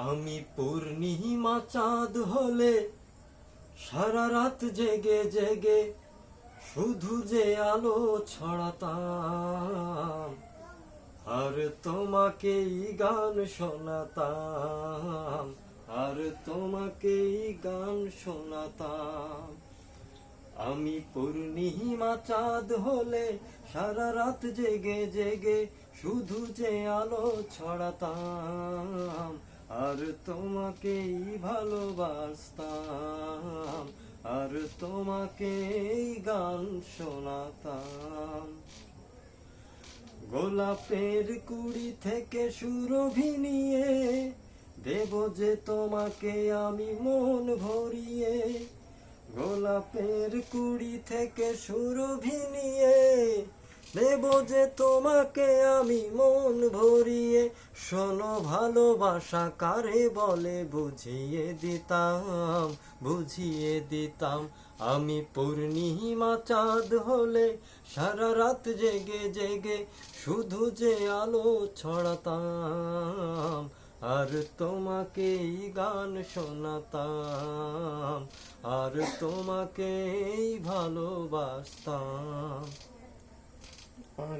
আমি পূর্ণিমা চাঁদ হলে সারা রাত জেগে জেগে শুধু যে আলো ছড়াতাম, আর তোমাকেই গান শোনাতাম, আর তোমাকেই গান শোনাতাম। আমি পূর্ণিমা চাঁদ হলে সারা রাত জেগে জেগে শুধু যে আলো ছড়াতাম, আর তোমাকেই ভালোবাসতাম, আর তোমাকেই গান শোনাতাম। গোলাপের কুড়ি থেকে সুরভি নিয়ে দেব যে তোমাকে আমি মন ভরিয়ে। গোলাপের কুড়ি থেকে সুরভি নিয়ে দেব যে তোমাকে আমি মন ভরিয়ে। শোনো ভালোবাসা কারে বলে বুঝিয়ে দিতাম, বুঝিয়ে দিতাম। আমি পূর্ণিমা চাঁদ হলে সারা রাত জেগে জেগে শুধু যে আলো ছড়াতাম, আর তোমাকেই গান শোনাতাম, আর তোমাকেই ভালোবাসতাম।